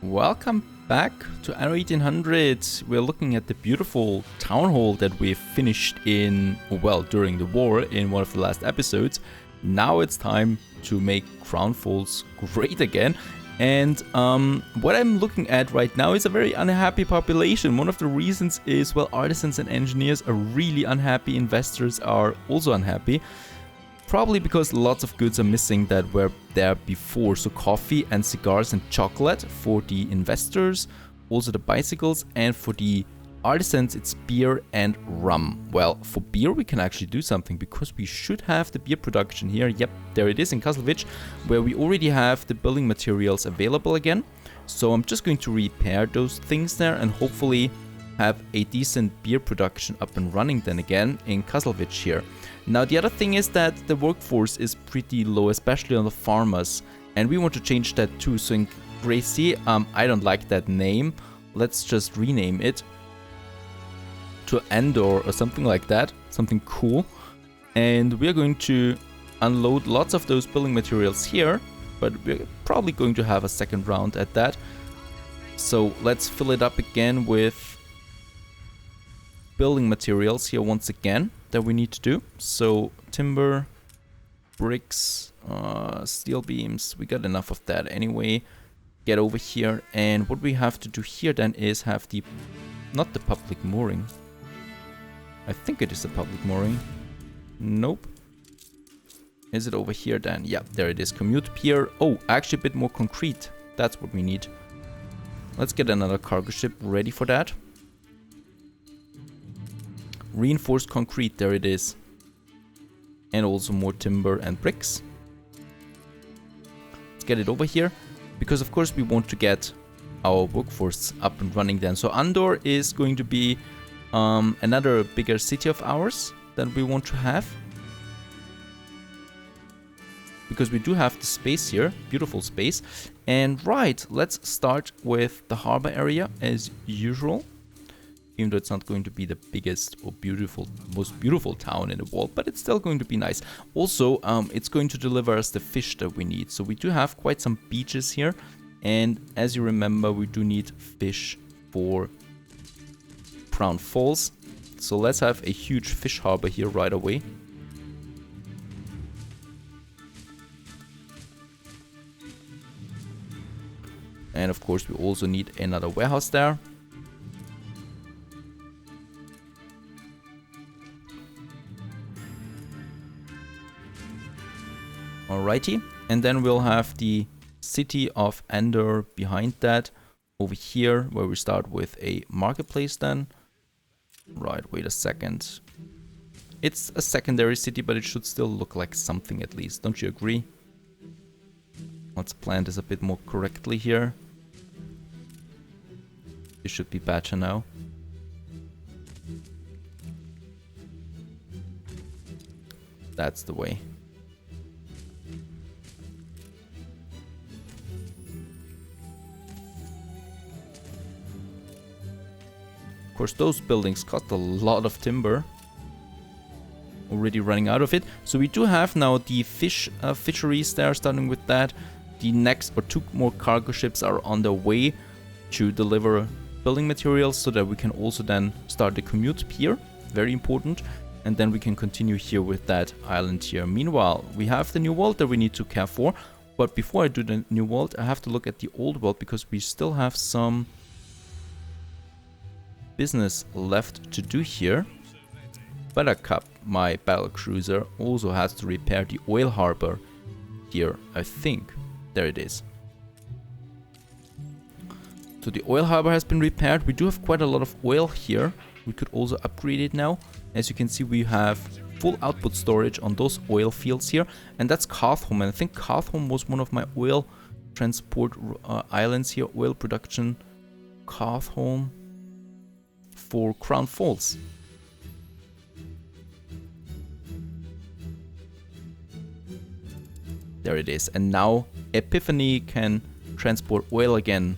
Welcome back to Anno 1800. We're looking at the beautiful town hall that we finished in, well, during the war in one of the last episodes. Now it's time to make Crown Falls great again. And what I'm looking at right now is a very unhappy population. One of the reasons is, well, artisans and engineers are really unhappy. Investors are also unhappy. Probably because lots of goods are missing that were there before. So coffee and cigars and chocolate for the investors, also the bicycles, and for the artisans it's beer and rum. Well, for beer we can actually do something because we should have the beer production here. Yep, there it is in Kaslovich, where we already have the building materials available again. So I'm just going to repair those things there and hopefully have a decent beer production up and running then again in Kaslovich here. Now the other thing is that the workforce is pretty low, especially on the farmers, and we want to change that too. So in Gracie, I don't like that name. Let's just rename it to Endor or something like that, something cool. And we're going to unload lots of those building materials here, but we're probably going to have a second round at that. So let's fill it up again with building materials here once again that we need to do. So timber, bricks, steel beams, we got enough of that anyway. Get over here, and what we have to do here then is have the, not the public mooring. I think it is the public mooring. Nope. Is it over here then? Yeah, there it is. Commute pier. Oh, actually a bit more concrete. That's what we need. Let's get another cargo ship ready for that. Reinforced concrete, there it is. And also more timber and bricks. Let's get it over here, because of course we want to get our workforce up and running then. So Endor is going to be another bigger city of ours that we want to have. Because we do have the space here, beautiful space. And right, let's start with the harbor area as usual. Even though it's not going to be the biggest or most beautiful town in the world, but it's still going to be nice. Also, it's going to deliver us the fish that we need. So we do have quite some beaches here. And as you remember, we do need fish for Crown Falls. So let's have a huge fish harbor here right away. And of course, we also need another warehouse there. Alrighty, and then we'll have the city of Endor behind that over here, where we start with a marketplace then. Right, wait a second. It's a secondary city, but it should still look like something at least, don't you agree? Let's plan this a bit more correctly here. This should be better now. That's the way. Of course, those buildings cost a lot of timber. Already running out of it. So we do have now the fisheries there, starting with that. The next or two more cargo ships are on their way to deliver building materials so that we can also then start the commute pier. Very important. And then we can continue here with that island here. Meanwhile, we have the new world that we need to care for. But before I do the new world, I have to look at the old world because we still have some business left to do here. Buttercup, my battle cruiser, also has to repair the oil harbor here, I think. There it is. So the oil harbor has been repaired. We do have quite a lot of oil here. We could also upgrade it now. As you can see, we have full output storage on those oil fields here. And that's Carthome. And I think Carthome was one of my oil transport islands here. Oil production. Carthome. For Crown Falls. There it is. And now Epiphany can transport oil again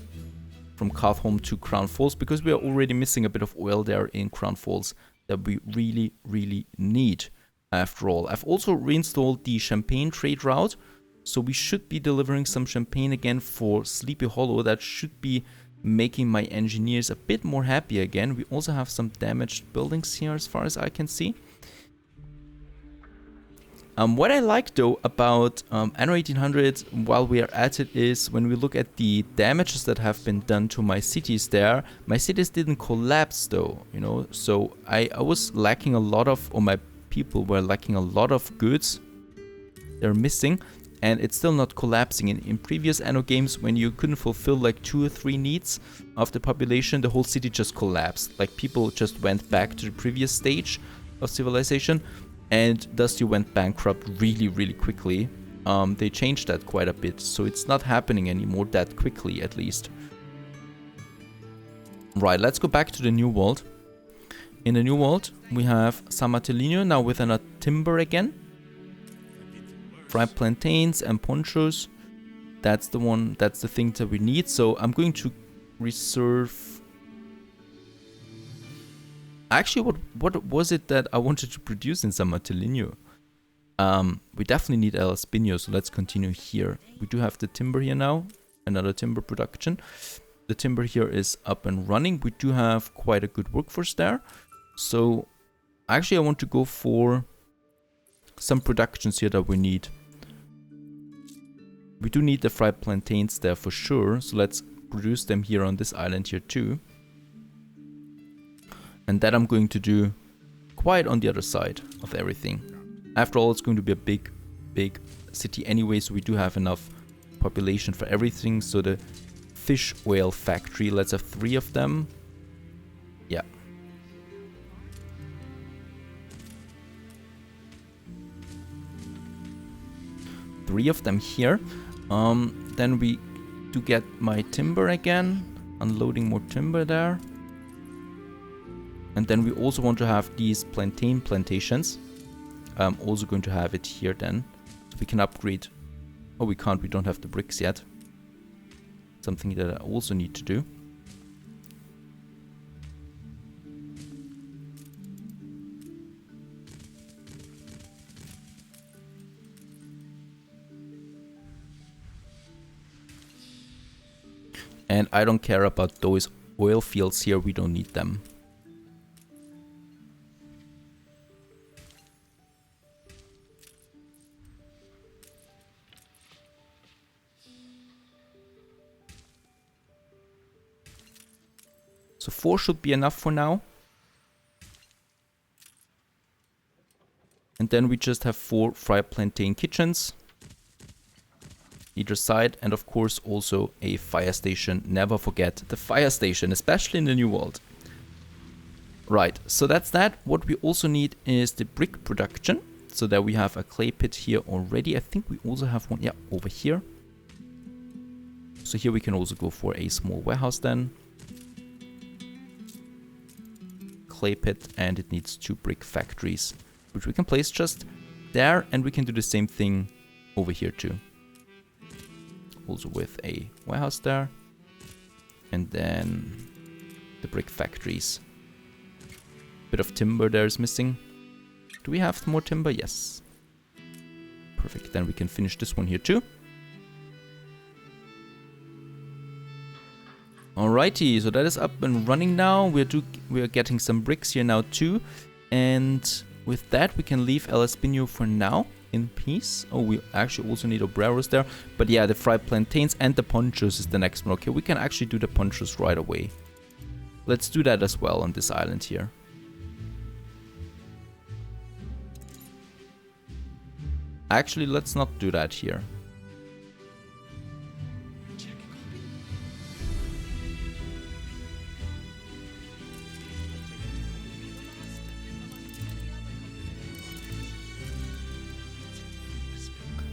from Carthome to Crown Falls, because we are already missing a bit of oil there in Crown Falls that we really need after all. I've also reinstalled the Champagne trade route, So we should be delivering some champagne again for Sleepy Hollow. That should be making my engineers a bit more happy again. We also have some damaged buildings here as far as I can see. What I like though about Anno 1800 while we are at it is when we look at the damages that have been done to my cities there, my cities didn't collapse though, you know, so I was lacking a lot of, or my people were lacking a lot of goods. They're missing and it's still not collapsing. In previous Anno games, when you couldn't fulfill like 2 or 3 needs of the population, the whole city just collapsed. Like people just went back to the previous stage of civilization. And thus you went bankrupt really, really quickly. They changed that quite a bit, so it's not happening anymore that quickly, at least. Right, let's go back to the New World. In the New World, we have San Martelino now with a timber again. Fried plantains and ponchos. That's the one, that's the thing that we need. So I'm going to reserve... Actually, what was it that I wanted to produce in San Martelino? We definitely need El Espino, so let's continue here. We do have the timber here now, another timber production. The timber here is up and running. We do have quite a good workforce there. So actually I want to go for some productions here that we need. We do need the fried plantains there for sure, so let's produce them here on this island here too. And that I'm going to do quite on the other side of everything. After all, it's going to be a big, big city anyway, so we do have enough population for everything. So the fish oil factory, let's have 3 of them. Yeah. Three of them here. Then we do get my timber again. Unloading more timber there. And then we also want to have these plantain plantations. I'm also going to have it here then. So we can upgrade. Oh, we can't. We don't have the bricks yet. Something that I also need to do. And I don't care about those oil fields here. We don't need them. So 4 should be enough for now. And then we just have 4 fried plantain kitchens. Either side. And of course also a fire station. Never forget the fire station, especially in the New World. Right, so that's that. What we also need is the brick production. So that we have a clay pit here already. I think we also have one, yeah, over here. So here we can also go for a small warehouse then. Clay pit, and it needs 2 brick factories, which we can place just there, and we can do the same thing over here too. Also with a warehouse there, and then the brick factories. Bit of timber there is missing. Do we have more timber? Yes. Perfect, then we can finish this one here too. Alrighty, so that is up and running now. We are getting some bricks here now too. And with that we can leave El Espino for now in peace. Oh, we actually also need obreros there. But yeah, the fried plantains and the ponchos is the next one. Okay, we can actually do the ponchos right away. Let's do that as well on this island here. Actually, let's not do that here.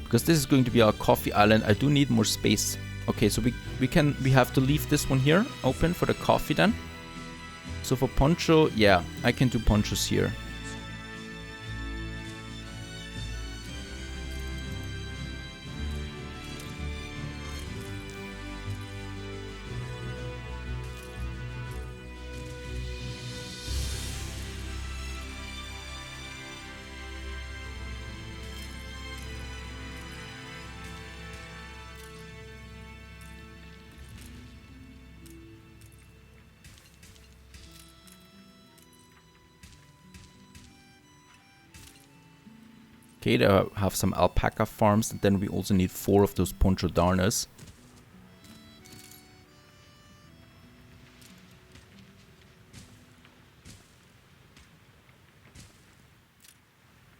Because this is going to be our coffee island. I do need more space. Okay, so we have to leave this one here open for the coffee then. So for poncho, yeah, I can do ponchos here. Okay, they have some alpaca farms, and then we also need 4 of those poncho darners.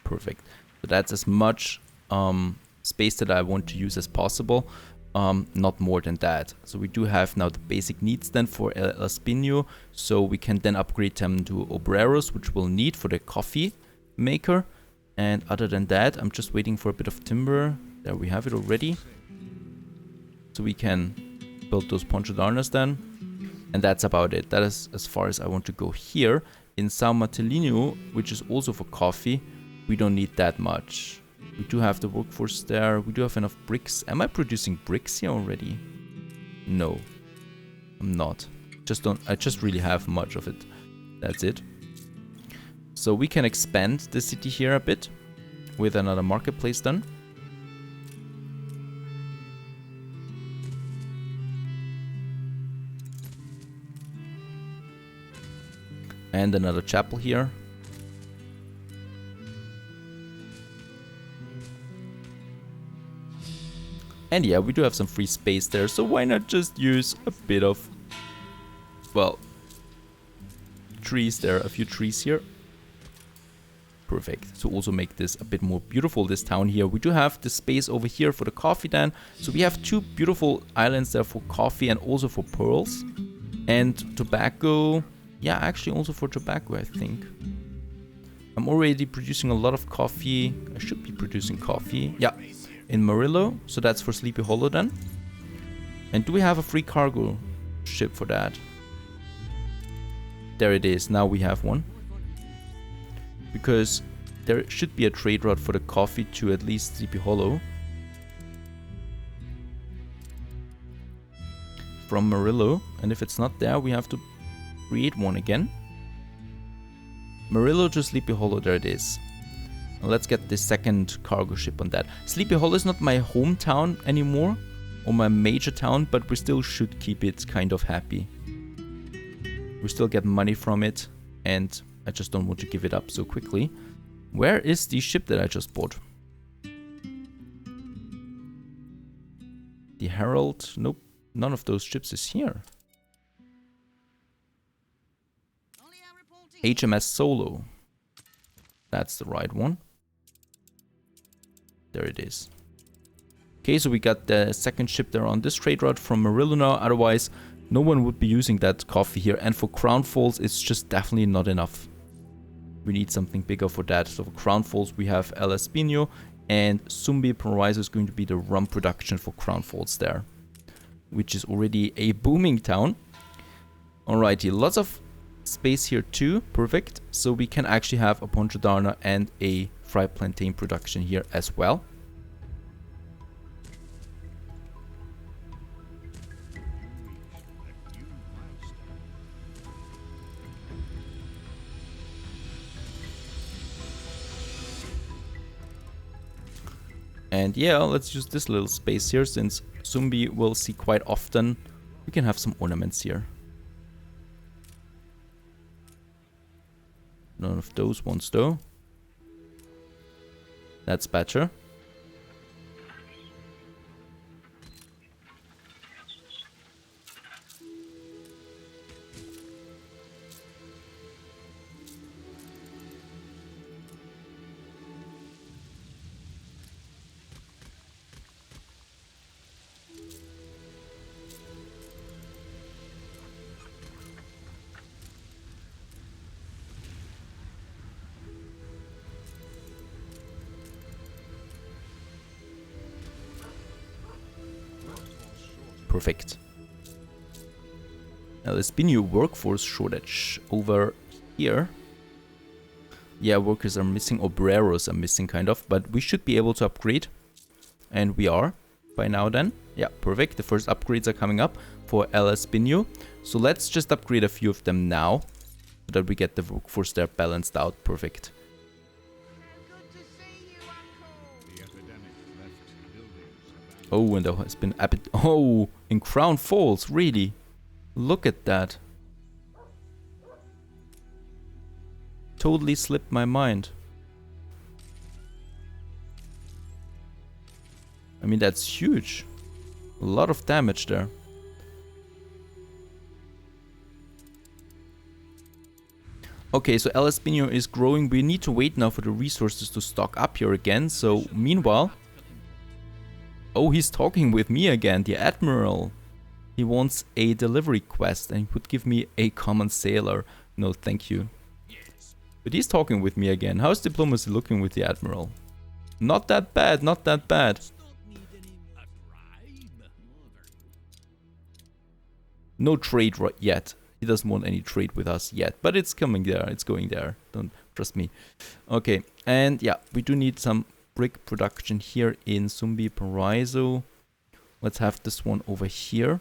Perfect. So that's as much space that I want to use as possible. Not more than that. So we do have now the basic needs then for El Espino. So we can then upgrade them to obreros, which we'll need for the coffee maker. And other than that, I'm just waiting for a bit of timber. There we have it already. So we can build those poncho darners then. And that's about it. That is as far as I want to go here. In São Martelino, which is also for coffee, we don't need that much. We do have the workforce there. We do have enough bricks. Am I producing bricks here already? No, I'm not. I just really have much of it. That's it. So we can expand the city here a bit with another marketplace done. And another chapel here. And yeah, we do have some free space there, so why not just use a bit of, well, trees there, a few trees here. Perfect. To also make this a bit more beautiful, this town here. We do have the space over here for the coffee then. So we have 2 beautiful islands there for coffee and also for pearls. And tobacco. Yeah, actually also for tobacco, I think. I'm already producing a lot of coffee. I should be producing coffee. Yeah, in Murillo. So that's for Sleepy Hollow then. And do we have a free cargo ship for that? There it is. Now we have one. Because there should be a trade route for the coffee to at least Sleepy Hollow. From Murillo. And if it's not there, we have to create one again. Murillo to Sleepy Hollow, there it is. Now let's get the second cargo ship on that. Sleepy Hollow is not my hometown anymore, or my major town, but we still should keep it kind of happy. We still get money from it, and I just don't want to give it up so quickly. Where is the ship that I just bought? The Herald? Nope, none of those ships is here. HMS Solo. That's the right one. There it is. Okay, so we got the second ship there on this trade route from Murillo now. Otherwise, no one would be using that coffee here. And for Crown Falls, it's just definitely not enough. We need something bigger for that. So for Crown Falls, we have El Espino, and Sumbi Proviso is going to be the rum production for Crown Falls there, which is already a booming town. Alrighty, lots of space here too. Perfect. So we can actually have a Poncho Darna and a fried plantain production here as well. And yeah, let's use this little space here, since Sumbi will see quite often. We can have some ornaments here. None of those ones though. That's better. Perfect. Now there's been a workforce shortage over here. Yeah, workers are missing, obreros are missing kind of, but we should be able to upgrade. And we are by now then. Yeah, perfect. The first upgrades are coming up for El Espino. So let's just upgrade a few of them now, so that we get the workforce there balanced out. Perfect. Oh, and there has been oh, in Crown Falls, really? Look at that. Totally slipped my mind. I mean, that's huge. A lot of damage there. Okay, so El Espino is growing. We need to wait now for the resources to stock up here again. So, meanwhile... Oh, he's talking with me again, the Admiral. He wants a delivery quest and he would give me a common sailor. No, thank you. But he's talking with me again. How's diplomacy looking with the Admiral? Not that bad, not that bad. No trade yet. He doesn't want any trade with us yet, but it's coming there. It's going there. Don't trust me. Okay, and yeah, we do need some brick production here in Sumbi Paraiso. Let's have this one over here.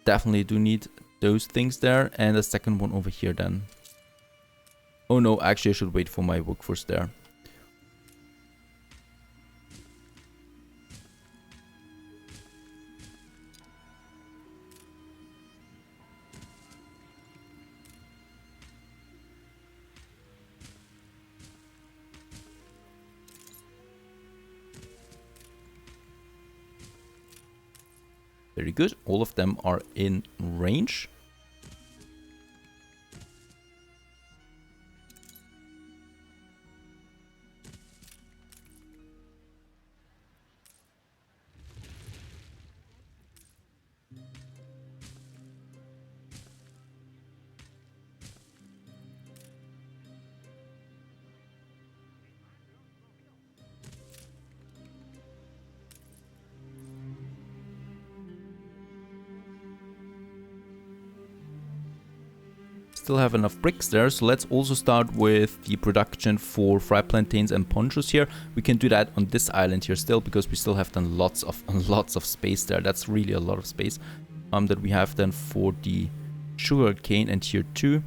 Definitely do need those things there, and a second one over here then. Oh no, actually I should wait for my workforce there. Very good. All of them are in range. Still have enough bricks there, so let's also start with the production for fried plantains and ponchos here. We can do that on this island here still, because we still have done lots of space there. That's really a lot of space that we have then for the sugar cane and tier 2.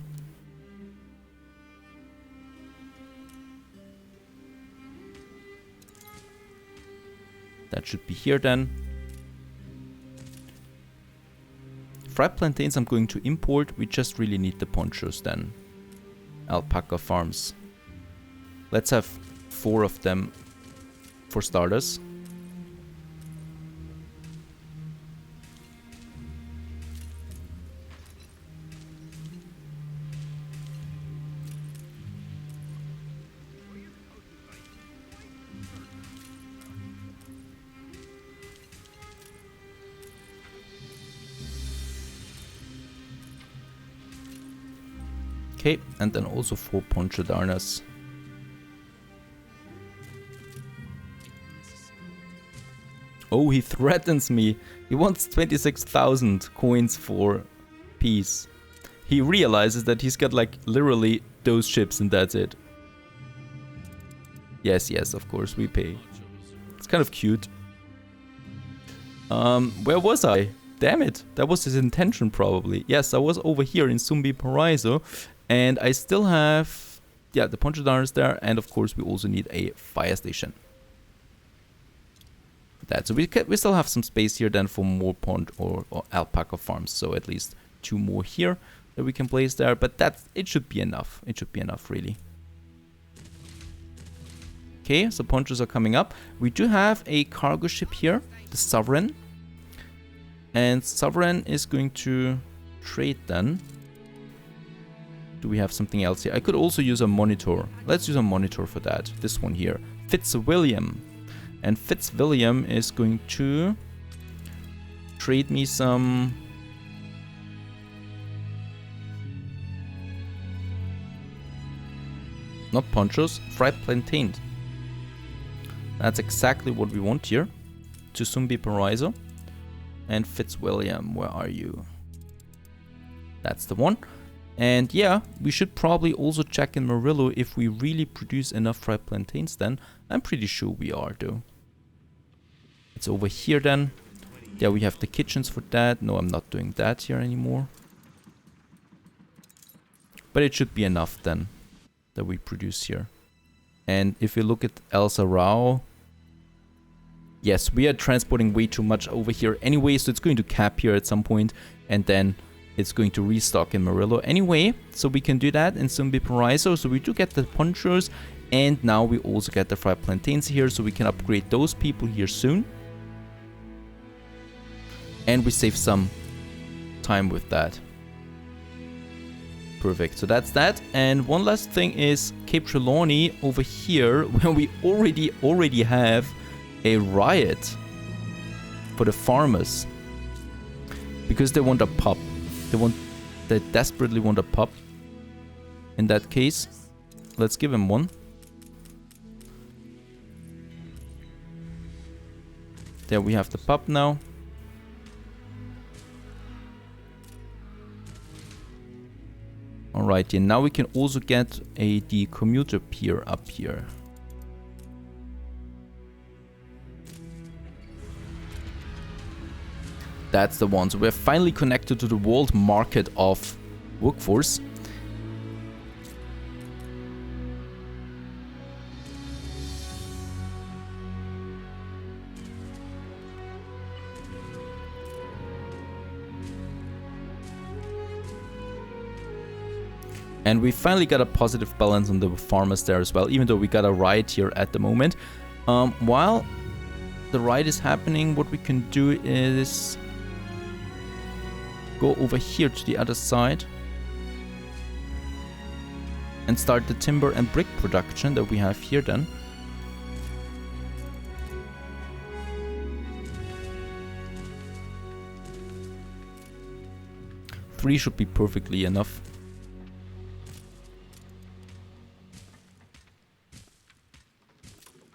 That should be here then. Fried plantains I'm going to import. We just really need the ponchos then. Alpaca farms. Let's have 4 of them for starters. Okay, and then also 4 ponchodarnas. Oh, he threatens me. He wants 26,000 coins for peace. He realizes that he's got like literally those ships and that's it. Yes, yes, of course, we pay. It's kind of cute. Where was I? Damn it, that was his intention probably. Yes, I was over here in Sumbi Paraiso. And I still have, yeah, the ponchodarnas there, and of course we also need a fire station. That, so we still have some space here then for more pond or alpaca farms, so at least 2 more here that we can place there, but it should be enough. It should be enough, really. Okay, so ponchos are coming up. We do have a cargo ship here, the Sovereign, and Sovereign is going to trade then. Do we have something else here? I could also use a monitor. Let's use a monitor for that. This one here. Fitzwilliam. And Fitzwilliam is going to trade me some... Not ponchos, fried plantains. That's exactly what we want here. To Sumbi Paraiso. And Fitzwilliam, where are you? That's the one. And yeah, we should probably also check in Murillo if we really produce enough fried plantains then. I'm pretty sure we are though. It's over here then. Yeah, we have the kitchens for that. No, I'm not doing that here anymore. But it should be enough then that we produce here. And if we look at El Sarao, yes, we are transporting way too much over here anyway, so it's going to cap here at some point. And then it's going to restock in Murillo anyway, so we can do that in Sumbi Paraiso. So we do get the ponchos, and now we also get the fried plantains here, so we can upgrade those people here soon. And we save some time with that. Perfect, so that's that. And one last thing is Cape Trelawney over here, where we already have a riot for the farmers. Because they want a pub. They desperately want a pub. In that case, let's give them one. There we have the pub now. Alright, and now we can also get the commuter pier up here. That's the one. So we're finally connected to the world market of workforce. And we finally got a positive balance on the farmers there as well, even though we got a riot here at the moment. While the riot is happening, what we can do is go over here to the other side and start the timber and brick production that we have here then. Three should be perfectly enough.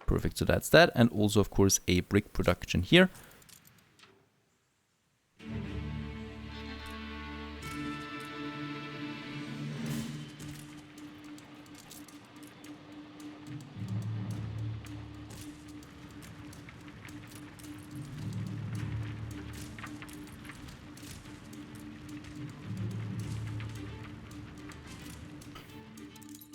Perfect, so that's that, and also of course a brick production here.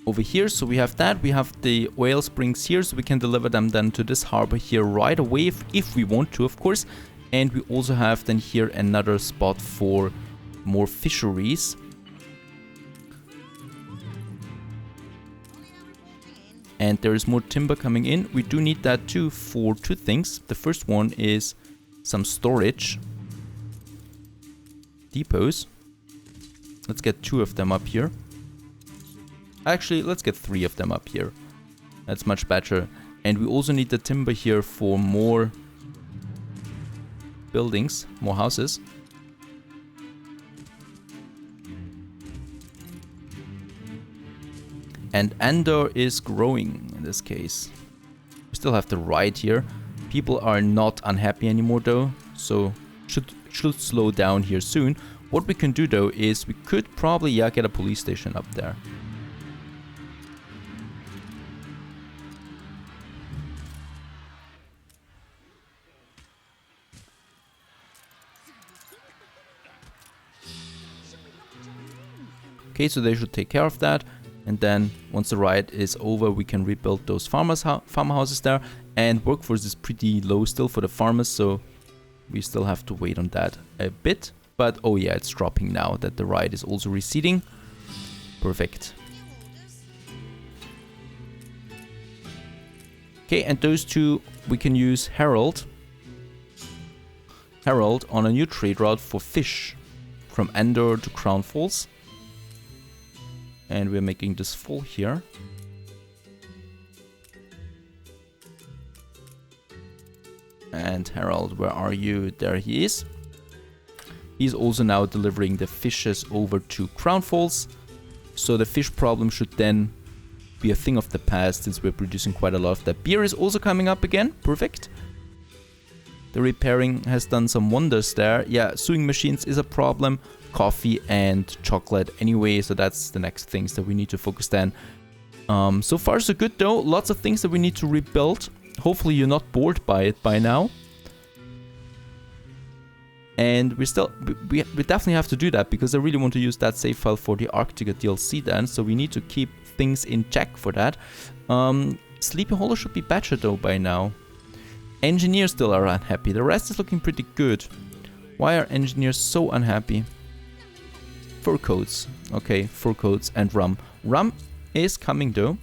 Over here, so we have that, we have the oil springs here, so we can deliver them then to this harbor here right away if we want to, of course. And we also have then here another spot for more fisheries. And there is more timber coming in. We do need that too for two things. The first one is some storage depots. Let's get two of them up here. Actually, let's get three of them up here. That's much better. And we also need the timber here for more buildings, more houses. And Endor is growing in this case. We still have the riot here. People are not unhappy anymore though, so should slow down here soon. What we can do though is we could probably get a police station up there. Okay, so they should take care of that, and then once the riot is over, we can rebuild those farmhouses there. And workforce is pretty low still for the farmers, so we still have to wait on that a bit. But oh yeah, it's dropping now that the riot is also receding. Perfect. Okay, and those two we can use Herald on a new trade route for fish from Endor to Crown Falls. And we're making this full here. And Harold, where are you? There he is. He's also now delivering the fishes over to Crown Falls. So the fish problem should then be a thing of the past since we're producing quite a lot of that. Beer is also coming up again. Perfect. The repairing has done some wonders there. Yeah, sewing machines is a problem. Coffee and chocolate anyway, so that's the next things that we need to focus then. So far so good though. Lots of things that we need to rebuild. Hopefully you're not bored by it by now. And we definitely have to do that because I really want to use that save file for the Arctica DLC then, so we need to keep things in check for that. Sleepy Hollow should be better though by now. Engineers still are unhappy. The rest is looking pretty good. Why are engineers so unhappy? Fur coats. Okay, fur coats and rum. Rum is coming though.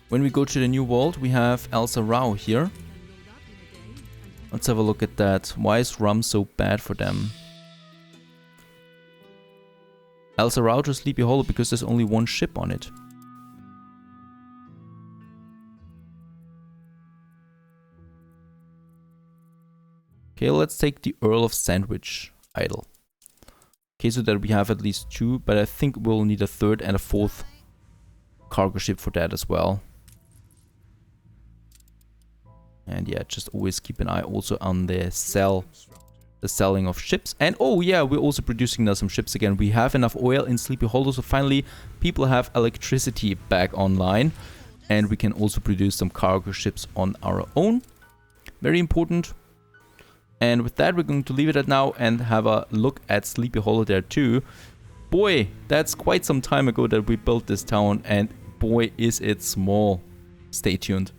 When we go to the new world, we have Elsa Rao here. Let's have a look at that. Why is rum so bad for them? Elsa Rao to Sleepy Hollow because there's only one ship on it. Okay, let's take the Earl of Sandwich idol. Okay, so that we have at least 2, but I think we'll need a 3rd and a 4th cargo ship for that as well. And yeah, just always keep an eye also on the selling of ships. And oh yeah, we're also producing now some ships again. We have enough oil in Sleepy Hollow, so finally people have electricity back online. And we can also produce some cargo ships on our own. Very important. And with that, we're going to leave it at now and have a look at Sleepy Hollow there too. Boy, that's quite some time ago that we built this town, and boy is it small. Stay tuned.